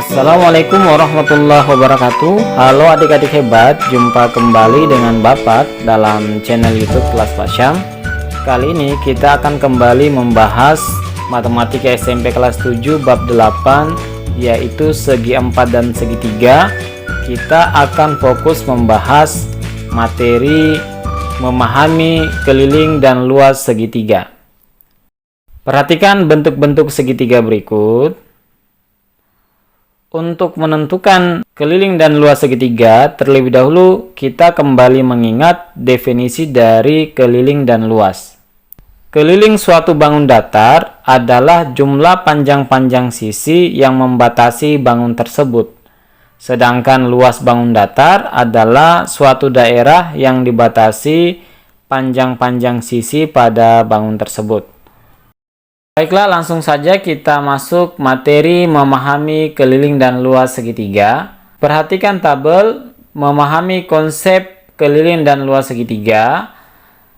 Assalamualaikum warahmatullahi wabarakatuh. Halo adik-adik hebat, jumpa kembali dengan Bapak dalam channel YouTube Kelas Pak Syam. Kali ini kita akan kembali membahas matematika SMP kelas 7 bab 8, yaitu segi 4 dan segi 3. Kita akan fokus membahas materi memahami keliling dan luas segitiga. Perhatikan bentuk-bentuk segitiga berikut. Untuk menentukan keliling dan luas segitiga, terlebih dahulu kita kembali mengingat definisi dari keliling dan luas. Keliling suatu bangun datar adalah jumlah panjang-panjang sisi yang membatasi bangun tersebut. Sedangkan luas bangun datar adalah suatu daerah yang dibatasi panjang-panjang sisi pada bangun tersebut. Baiklah, langsung saja kita masuk materi memahami keliling dan luas segitiga. Perhatikan tabel memahami konsep keliling dan luas segitiga.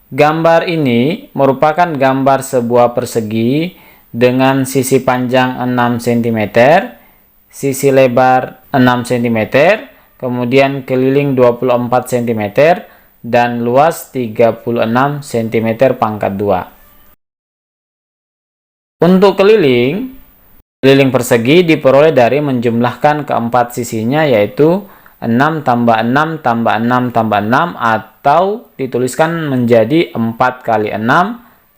Gambar ini merupakan gambar sebuah persegi dengan sisi panjang 6 cm, sisi lebar 6 cm, kemudian keliling 24 cm, dan luas 36 cm pangkat 2. Untuk keliling persegi diperoleh dari menjumlahkan keempat sisinya, yaitu 6 tambah 6 tambah 6 tambah 6, atau dituliskan menjadi 4 kali 6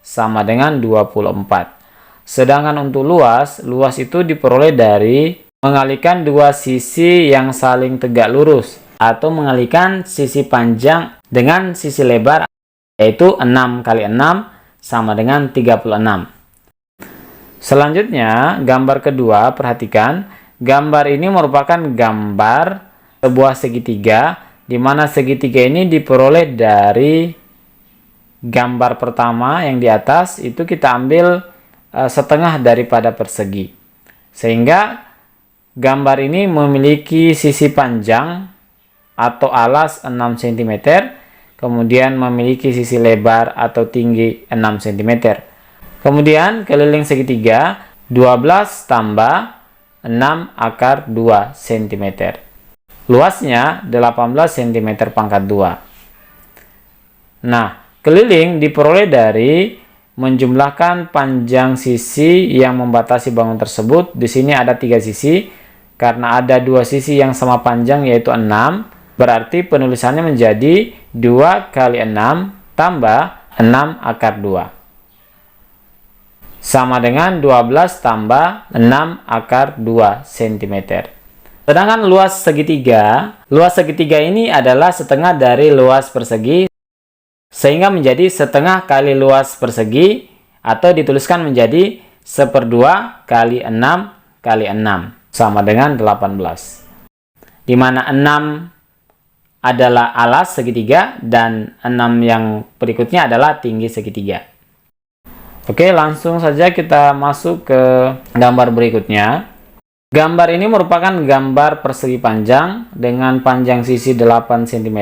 sama dengan 24. Sedangkan untuk luas itu diperoleh dari mengalihkan dua sisi yang saling tegak lurus, atau mengalihkan sisi panjang dengan sisi lebar, yaitu 6 kali 6 sama dengan 36. Selanjutnya, gambar kedua, perhatikan. Gambar ini merupakan gambar sebuah segitiga, di mana segitiga ini diperoleh dari gambar pertama yang di atas, itu kita ambil setengah daripada persegi. Sehingga gambar ini memiliki sisi panjang atau alas 6 cm, kemudian memiliki sisi lebar atau tinggi 6 cm. Kemudian keliling segitiga 12 tambah 6 akar 2 cm. Luasnya 18 cm pangkat 2. Nah, keliling diperoleh dari menjumlahkan panjang sisi yang membatasi bangun tersebut. Di sini ada 3 sisi. Karena ada 2 sisi yang sama panjang, yaitu 6. Berarti penulisannya menjadi 2 kali 6 tambah 6 akar 2. Sama dengan 12 tambah 6 akar 2 cm. Sedangkan luas segitiga ini adalah setengah dari luas persegi, sehingga menjadi setengah kali luas persegi, atau dituliskan menjadi 1/2 kali 6 kali 6 sama dengan 18. Di mana 6 adalah alas segitiga dan 6 yang berikutnya adalah tinggi segitiga. Oke, langsung saja kita masuk ke gambar berikutnya. Gambar ini merupakan gambar persegi panjang dengan panjang sisi 8 cm,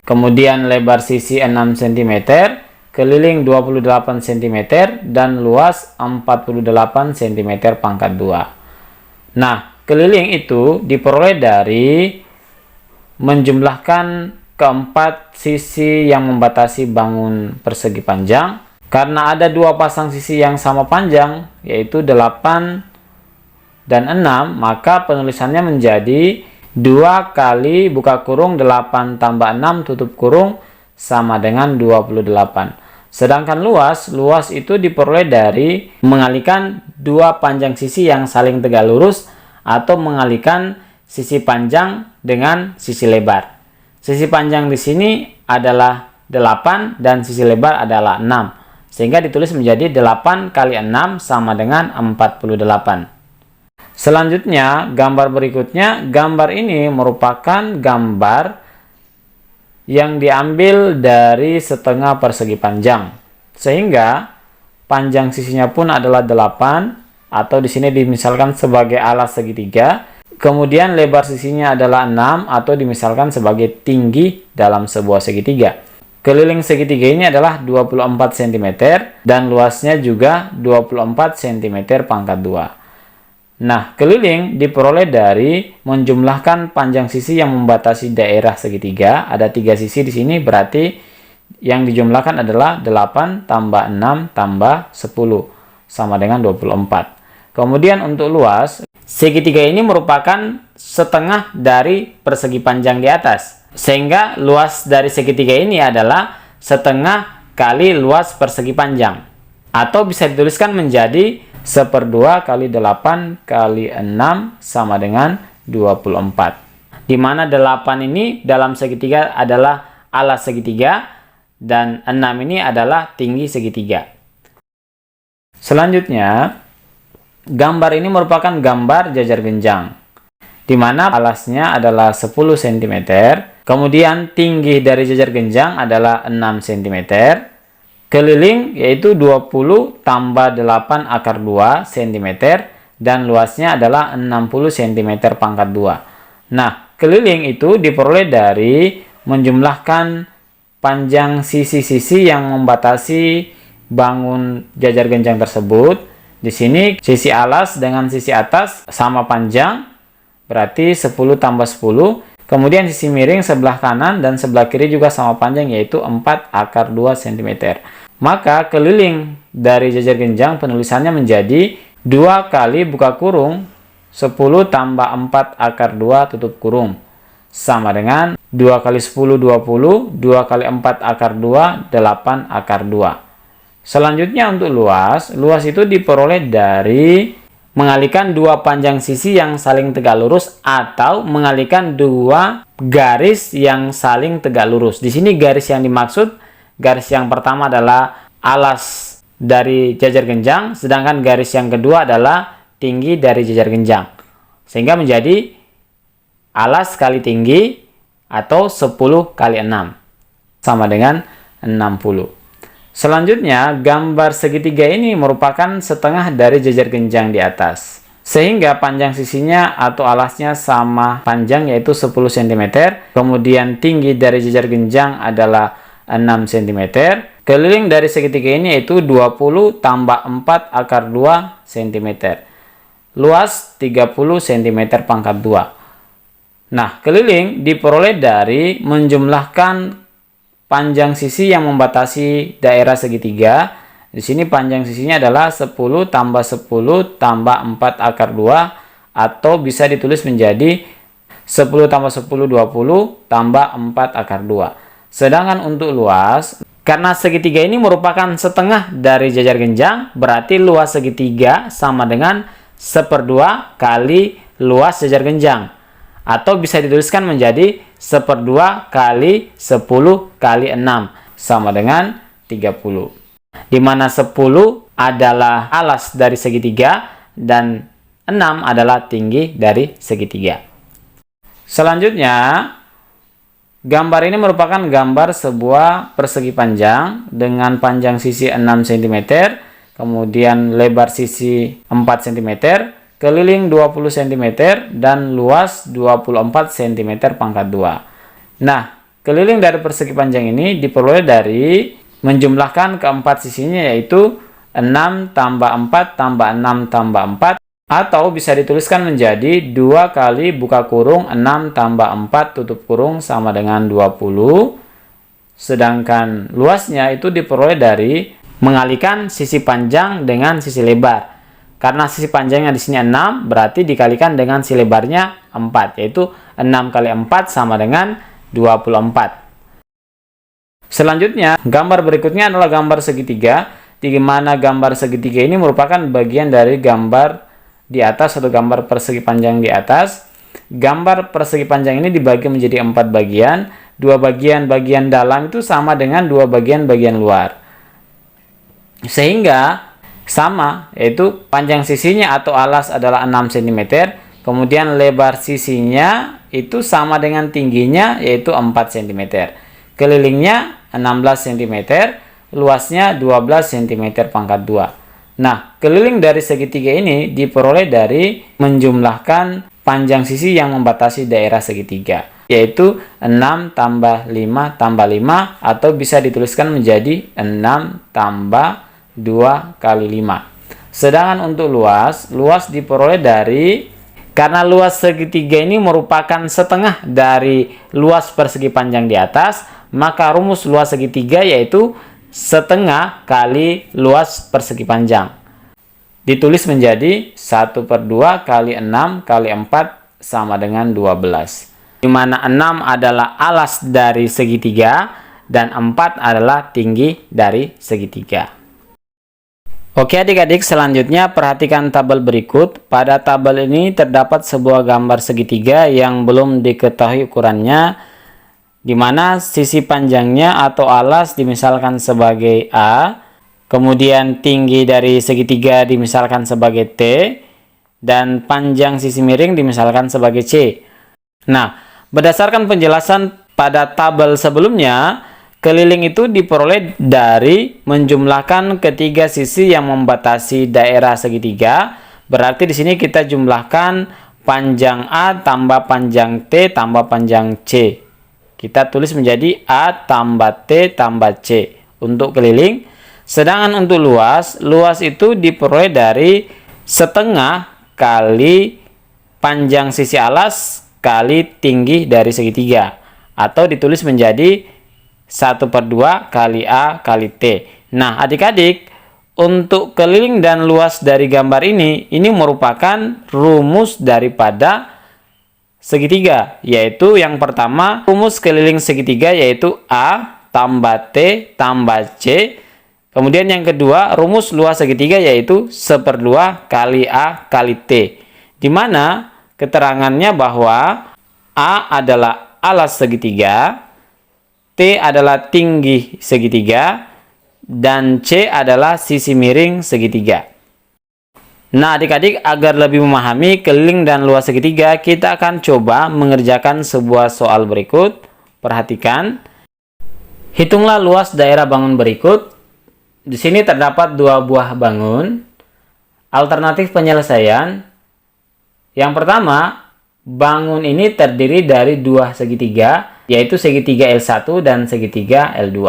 kemudian lebar sisi 6 cm, keliling 28 cm, dan luas 48 cm pangkat 2. Nah, keliling itu diperoleh dari menjumlahkan keempat sisi yang membatasi bangun persegi panjang. Karena ada 2 pasang sisi yang sama panjang, yaitu 8 dan 6, maka penulisannya menjadi 2 kali buka kurung 8 tambah 6 tutup kurung sama dengan 28. Sedangkan luas itu diperoleh dari mengalihkan 2 panjang sisi yang saling tegak lurus, atau mengalihkan sisi panjang dengan sisi lebar. Sisi panjang di sini adalah 8 dan sisi lebar adalah 6. Sehingga ditulis menjadi 8 kali 6 sama dengan 48. Selanjutnya, gambar berikutnya. Gambar ini merupakan gambar yang diambil dari setengah persegi panjang. Sehingga panjang sisinya pun adalah 8, atau di sini dimisalkan sebagai alas segitiga. Kemudian lebar sisinya adalah 6, atau dimisalkan sebagai tinggi dalam sebuah segitiga. Keliling segitiga ini adalah 24 cm dan luasnya juga 24 cm pangkat 2. Nah, keliling diperoleh dari menjumlahkan panjang sisi yang membatasi daerah segitiga. Ada 3 sisi di sini, berarti yang dijumlahkan adalah 8 tambah 6 tambah 10 sama dengan 24. Kemudian untuk luas, segitiga ini merupakan setengah dari persegi panjang di atas. Sehingga luas dari segitiga ini adalah setengah kali luas persegi panjang. Atau bisa dituliskan menjadi 1/2 kali 8 kali 6 sama dengan 24. Di mana 8 ini dalam segitiga adalah alas segitiga dan 6 ini adalah tinggi segitiga. Selanjutnya, gambar ini merupakan gambar jajar genjang, di mana alasnya adalah 10 cm, kemudian tinggi dari jajar genjang adalah 6 cm, keliling yaitu 20 tambah 8 akar 2 cm, dan luasnya adalah 60 cm pangkat 2. Nah, keliling itu diperoleh dari menjumlahkan panjang sisi-sisi yang membatasi bangun jajar genjang tersebut. Di sini sisi alas dengan sisi atas sama panjang, berarti 10 tambah 10. Kemudian sisi miring sebelah kanan dan sebelah kiri juga sama panjang, yaitu 4 akar 2 cm. Maka keliling dari jajar genjang penulisannya menjadi 2 kali buka kurung 10 tambah 4 akar 2 tutup kurung sama dengan 2 kali 10 20, 2 kali 4 akar 2 8 akar 2. Selanjutnya untuk luas itu diperoleh dari mengalihkan 2 panjang sisi yang saling tegak lurus atau mengalihkan 2 garis yang saling tegak lurus. Di sini garis yang dimaksud, garis yang pertama adalah alas dari jajar genjang, sedangkan garis yang kedua adalah tinggi dari jajar genjang. Sehingga menjadi alas kali tinggi atau 10 kali 6 sama dengan 60. Selanjutnya, gambar segitiga ini merupakan setengah dari jajar genjang di atas. Sehingga panjang sisinya atau alasnya sama panjang, yaitu 10 cm. Kemudian tinggi dari jajar genjang adalah 6 cm. Keliling dari segitiga ini yaitu 20 tambah 4 akar 2 cm. Luas 30 cm pangkat 2. Nah, keliling diperoleh dari menjumlahkan panjang sisi yang membatasi daerah segitiga. Di sini panjang sisinya adalah 10 tambah 10 tambah 4 akar 2, atau bisa ditulis menjadi 10 tambah 10 20 tambah 4 akar 2. Sedangkan untuk luas, karena segitiga ini merupakan setengah dari jajar genjang, berarti luas segitiga sama dengan 1/2 kali luas jajar genjang. Atau bisa dituliskan menjadi 1/2 kali 10 kali 6 sama dengan 30. Di mana 10 adalah alas dari segitiga dan 6 adalah tinggi dari segitiga. Selanjutnya, gambar ini merupakan gambar sebuah persegi panjang dengan panjang sisi 6 cm, kemudian lebar sisi 4 cm, keliling 20 cm, dan luas 24 cm pangkat 2. Nah, keliling dari persegi panjang ini diperoleh dari menjumlahkan keempat sisinya, yaitu 6 tambah 4 tambah 6 tambah 4, atau bisa dituliskan menjadi 2 kali buka kurung 6 tambah 4 tutup kurung sama dengan 20. Sedangkan luasnya itu diperoleh dari mengalihkan sisi panjang dengan sisi lebar. Karena sisi panjangnya di sini 6, berarti dikalikan dengan sisi lebarnya 4, yaitu 6 kali 4 sama dengan 24. Selanjutnya, gambar berikutnya adalah gambar segitiga, di mana gambar segitiga ini merupakan bagian dari gambar di atas atau gambar persegi panjang di atas. Gambar persegi panjang ini dibagi menjadi 4 bagian. 2 bagian dalam itu sama dengan 2 bagian luar. Sehingga sama, yaitu panjang sisinya atau alas adalah 6 cm, kemudian lebar sisinya itu sama dengan tingginya, yaitu 4 cm. Kelilingnya 16 cm, luasnya 12 cm pangkat 2. Nah, keliling dari segitiga ini diperoleh dari menjumlahkan panjang sisi yang membatasi daerah segitiga, yaitu 6 tambah 5 tambah 5, atau bisa dituliskan menjadi 6 tambah 2 kali 5. Sedangkan untuk luas diperoleh dari, karena luas segitiga ini merupakan setengah dari luas persegi panjang di atas, maka rumus luas segitiga yaitu setengah kali luas persegi panjang. Ditulis menjadi 1/2 kali 6 kali 4 sama dengan 12. Di mana 6 adalah alas dari segitiga dan 4 adalah tinggi dari segitiga. Oke adik-adik, selanjutnya perhatikan tabel berikut. Pada tabel ini terdapat sebuah gambar segitiga yang belum diketahui ukurannya, di mana sisi panjangnya atau alas dimisalkan sebagai A, kemudian tinggi dari segitiga dimisalkan sebagai T, dan panjang sisi miring dimisalkan sebagai C. Nah, berdasarkan penjelasan pada tabel sebelumnya, keliling itu diperoleh dari menjumlahkan ketiga sisi yang membatasi daerah segitiga. Berarti di sini kita jumlahkan panjang A tambah panjang T tambah panjang C. Kita tulis menjadi A tambah T tambah C untuk keliling. Sedangkan untuk luas itu diperoleh dari setengah kali panjang sisi alas kali tinggi dari segitiga, atau ditulis menjadi 1/2 kali A kali T. Nah adik-adik, untuk keliling dan luas dari gambar ini merupakan rumus daripada segitiga, yaitu yang pertama rumus keliling segitiga yaitu A tambah T tambah C. Kemudian yang kedua rumus luas segitiga yaitu 1/2 kali A kali T, di mana keterangannya bahwa A adalah alas segitiga, T adalah tinggi segitiga, dan C adalah sisi miring segitiga. Nah adik-adik, agar lebih memahami keliling dan luas segitiga, kita akan coba mengerjakan sebuah soal berikut. Perhatikan. Hitunglah luas daerah bangun berikut. Di sini terdapat dua buah bangun. Alternatif penyelesaian. Yang pertama, bangun ini terdiri dari dua segitiga, yaitu segitiga L1 dan segitiga L2.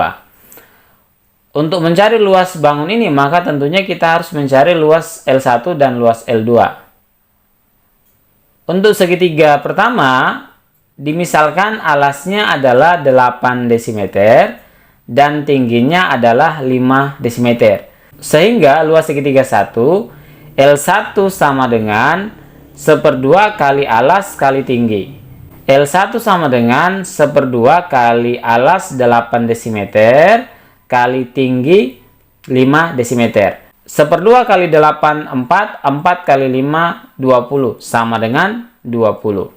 Untuk mencari luas bangun ini, maka tentunya kita harus mencari luas L1 dan luas L2. Untuk segitiga pertama, dimisalkan alasnya adalah 8 dm dan tingginya adalah 5 dm. Sehingga luas segitiga 1, L1 sama dengan 1/2 kali alas kali tinggi. L1 sama dengan 1/2 kali alas 8 dm kali tinggi 5 dm. 1/2 kali 8, 4 kali 5, 20, sama dengan 20.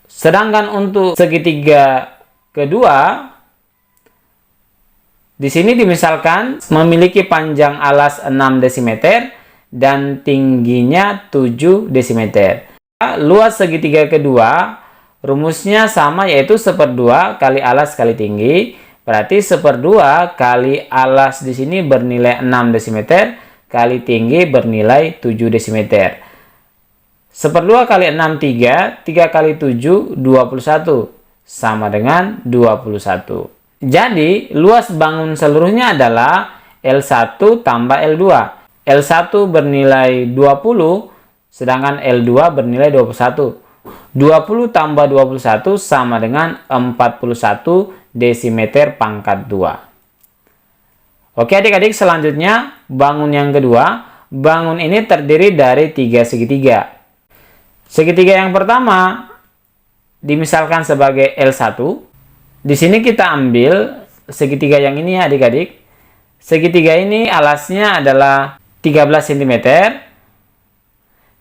Sedangkan untuk segitiga kedua, di sini dimisalkan memiliki panjang alas 6 dm dan tingginya 7 dm. Luas segitiga kedua, rumusnya sama yaitu 1/2 kali alas kali tinggi. Berarti 1/2 kali alas di sini bernilai 6 dm kali tinggi bernilai 7 dm. 1/2 kali 6, 3 kali 7, 21, sama dengan 21. Jadi luas bangun seluruhnya adalah L1 tambah L2. L1 bernilai 20, sedangkan L2 bernilai 21. 20 tambah 21 sama dengan 41 desimeter pangkat 2. Oke adik-adik, selanjutnya bangun yang kedua. Bangun ini terdiri dari 3 segitiga. Segitiga yang pertama dimisalkan sebagai L1. Di sini kita ambil segitiga yang ini ya adik-adik. Segitiga ini alasnya adalah 13 cm.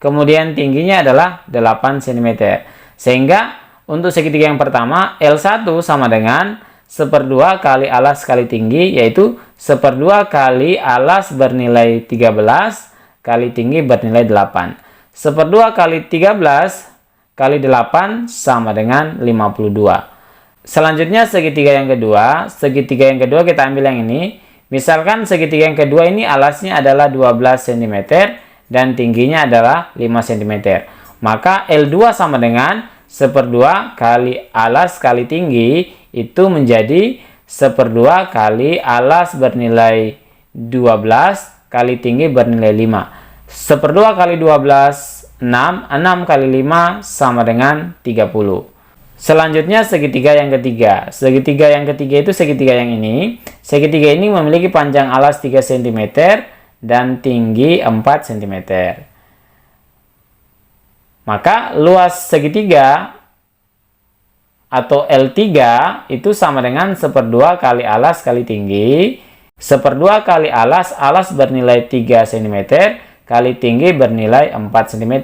Kemudian tingginya adalah 8 cm. Sehingga untuk segitiga yang pertama, L1 sama dengan 1/2 kali alas kali tinggi, yaitu 1/2 kali alas bernilai 13 kali tinggi bernilai 8. 1/2 kali 13 kali 8 sama dengan 52. Selanjutnya segitiga yang kedua. Segitiga yang kedua kita ambil yang ini. Misalkan segitiga yang kedua ini alasnya adalah 12 cm dan tingginya adalah 5 cm. Maka L2 sama dengan 1/2 kali alas kali tinggi, itu menjadi 1/2 kali alas bernilai 12 kali tinggi bernilai 5. 1/2 kali 12, 6. 6 kali 5 sama dengan 30. Selanjutnya segitiga yang ketiga. Segitiga yang ketiga itu segitiga yang ini. Segitiga ini memiliki panjang alas 3 cm dan tinggi 4 cm. Maka luas segitiga atau L3 itu sama dengan 1/2 kali alas kali tinggi. 1/2 kali alas bernilai 3 cm, kali tinggi bernilai 4 cm.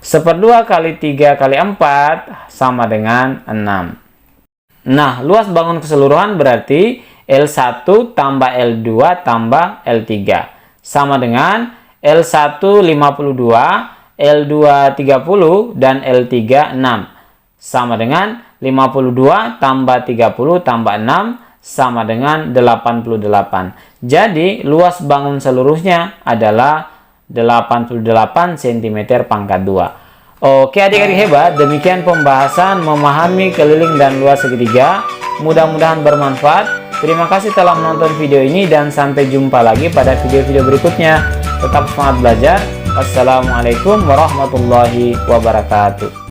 1/2 kali 3 kali 4 sama dengan 6. Nah, luas bangun keseluruhan berarti L1 tambah L2 tambah L3. Sama dengan L1 52, L2 30, dan L3 6. Sama dengan 52 tambah 30 tambah 6 sama dengan 88. Jadi, luas bangun seluruhnya adalah 88 cm pangkat 2. Oke adik-adik hebat, demikian pembahasan memahami keliling dan luas segitiga. Mudah-mudahan bermanfaat. Terima kasih telah menonton video ini dan sampai jumpa lagi pada video-video berikutnya. Tetap semangat belajar. Wassalamualaikum warahmatullahi wabarakatuh.